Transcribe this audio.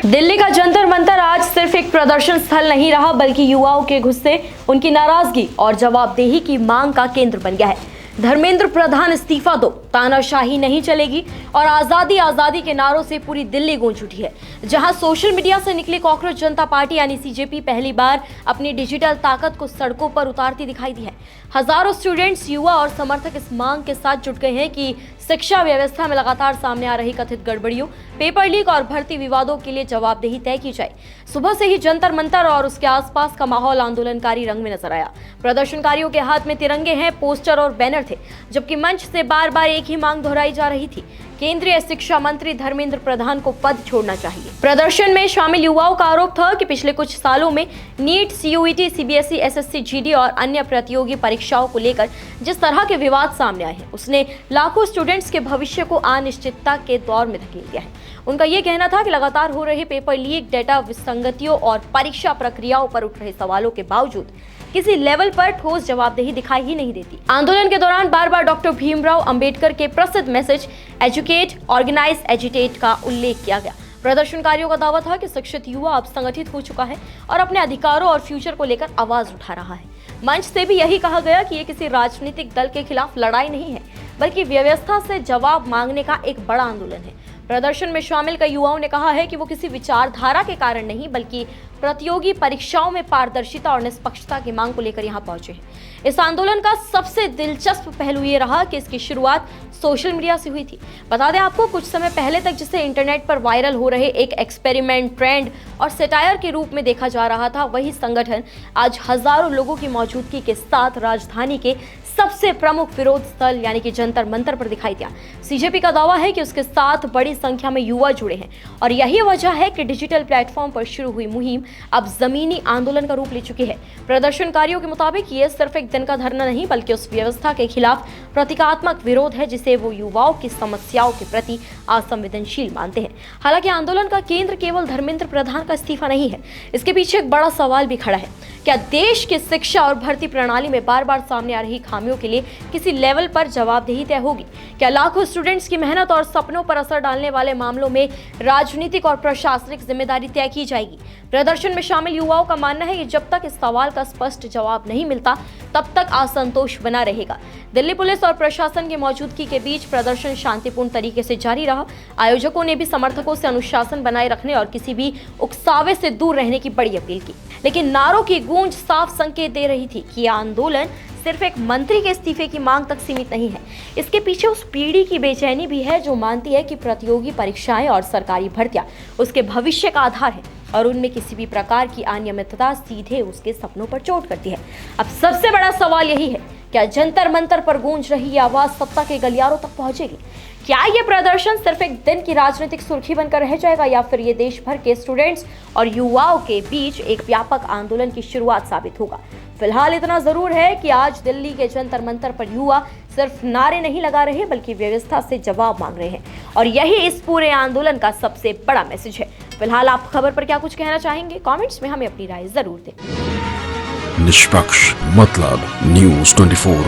दिल्ली का जंतर मंतर आज सिर्फ एक प्रदर्शन स्थल नहीं रहा, बल्कि युवाओं के गुस्से, उनकी नाराजगी और जवाबदेही की मांग का केंद्र बन गया है। धर्मेंद्र प्रधान इस्तीफा दो, तानाशाही नहीं चलेगी और आजादी आजादी के नारों से पूरी दिल्ली गूंज उठी है। जहां सोशल मीडिया से निकली कॉकरोच जनता पार्टी यानी सीजेपी पहली बार अपनी डिजिटल ताकत को सड़कों पर उतारती दिखाई दी है। हजारों स्टूडेंट्स, युवा और समर्थक इस मांग के साथ जुट गए हैं कि शिक्षा व्यवस्था में लगातार सामने आ रही कथित गड़बड़ियों, पेपर लीक और भर्ती विवादों के लिए जवाबदेही तय की जाए। सुबह से ही जंतर मंतर और उसके आसपास का माहौल आंदोलनकारी रंग में नजर आया। प्रदर्शनकारियों के हाथ में तिरंगे हैं, पोस्टर और बैनर थे, जबकि मंच से बार बार एक ही मांग दोहराई जा रही थी, केंद्रीय शिक्षा मंत्री धर्मेंद्र प्रधान को पद छोड़ना चाहिए। प्रदर्शन में शामिल युवाओं का आरोप था कि पिछले कुछ सालों में NEET, CUET, CBSE, SSC, GD और अन्य प्रतियोगी परीक्षाओं को लेकर जिस तरह के विवाद सामने आए हैं, उसने लाखों स्टूडेंट्स के भविष्य को अनिश्चितता के दौर में धकेल दिया है। उनका यह कहना था कि लगातार हो रहे पेपर लीक, डेटा विसंगतियों और परीक्षा प्रक्रियाओं पर उठ रहे सवालों के बावजूद किसी लेवल पर ठोस जवाबदेही दिखाई ही नहीं देती। आंदोलन के दौरान बार बार डॉक्टर भीमराव अंबेडकर के प्रसिद्ध मैसेज एजुकेट, ऑर्गेनाइज, एजिटेट का उल्लेख किया गया। प्रदर्शनकारियों का दावा था कि शिक्षित युवा अब संगठित हो चुका है और अपने अधिकारों और फ्यूचर को लेकर आवाज उठा रहा है। मंच से भी यही कहा गया कि ये किसी राजनीतिक दल के खिलाफ लड़ाई नहीं है, बल्कि व्यवस्था से जवाब मांगने का एक बड़ा आंदोलन है। प्रदर्शन में शामिल कई युवाओं ने कहा है कि वो किसी विचारधारा के कारण नहीं, बल्कि प्रतियोगी परीक्षाओं में पारदर्शिता और निष्पक्षता की मांग को लेकर यहाँ पहुंचे हैं। इस आंदोलन का सबसे दिलचस्प पहलू ये रहा कि इसकी शुरुआत सोशल मीडिया से हुई थी। बता दें आपको, कुछ समय पहले तक जिसे इंटरनेट पर वायरल हो रहे एक एक्सपेरिमेंट, ट्रेंड और सटायर के रूप में देखा जा रहा था, वही संगठन आज हजारों लोगों की मौजूदगी के साथ राजधानी के सबसे प्रमुख विरोध स्थल यानी कि जंतर मंतर पर दिखाई दिया। सीजेपी का दावा है कि उसके साथ बड़ी संख्या में युवा जुड़े हैं और यही वजह है कि डिजिटल प्लेटफॉर्म पर शुरू हुई मुहिम अब जमीनी आंदोलन का रूप ले चुकी है। प्रदर्शनकारियों के मुताबिक ये सिर्फ एक दिन का धरना नहीं, बल्कि उस व्यवस्था के खिलाफ प्रतीकात्मक विरोध है जिसे वो युवाओं की समस्याओं के प्रति असंवेदनशील मानते हैं। हालांकि आंदोलन का केंद्र केवल धर्मेंद्र प्रधान का इस्तीफा नहीं है, इसके पीछे एक बड़ा सवाल भी खड़ा है। क्या देश की शिक्षा और भर्ती प्रणाली में बार बार सामने आ रही खामियों के लिए किसी लेवल पर जवाबदेही तय होगी? क्या लाखों स्टूडेंट्स की मेहनत और सपनों पर असर डालने वाले मामलों में राजनीतिक और प्रशासनिक जिम्मेदारी तय की जाएगी? प्रदर्शन में शामिल युवाओं का मानना है कि जब तक इस सवाल का स्पष्ट जवाब नहीं मिलता, तब तक असंतोष बना रहेगा। दिल्ली पुलिस और प्रशासन की मौजूदगी के बीच प्रदर्शन शांतिपूर्ण तरीके से जारी रहा। आयोजकों ने भी समर्थकों से अनुशासन बनाए रखने और किसी भी उकसावे से दूर रहने की बड़ी अपील की, लेकिन नारों की गूंज साफ संकेत दे रही थी कि यह आंदोलन सिर्फ एक मंत्री के इस्तीफे की मांग तक सीमित नहीं है। इसके पीछे उस पीढ़ी की बेचैनी भी है जो मानती है कि प्रतियोगी परीक्षाएं और सरकारी भर्तियां उसके भविष्य का आधार है और उनमें किसी भी प्रकार की अनियमितता सीधे उसके सपनों पर चोट करती है। अब सबसे बड़ा सवाल यही है, क्या जंतर मंतर पर गूंज रही ये आवाज सत्ता के गलियारों तक पहुंचेगी? क्या ये प्रदर्शन सिर्फ एक दिन की राजनीतिक सुर्खी बनकर रह जाएगा, या फिर ये देश भर के स्टूडेंट्स और युवाओं के बीच एक व्यापक आंदोलन की शुरुआत साबित होगा? फिलहाल इतना जरूर है कि आज दिल्ली के जंतर मंतर पर युवा सिर्फ नारे नहीं लगा रहे, बल्कि व्यवस्था से जवाब मांग रहे हैं और यही इस पूरे आंदोलन का सबसे बड़ा मैसेज है। फिलहाल आप खबर पर क्या कुछ कहना चाहेंगे? कमेंट्स में हमें अपनी राय जरूर दें। निष्पक्ष मतलब न्यूज़ 24।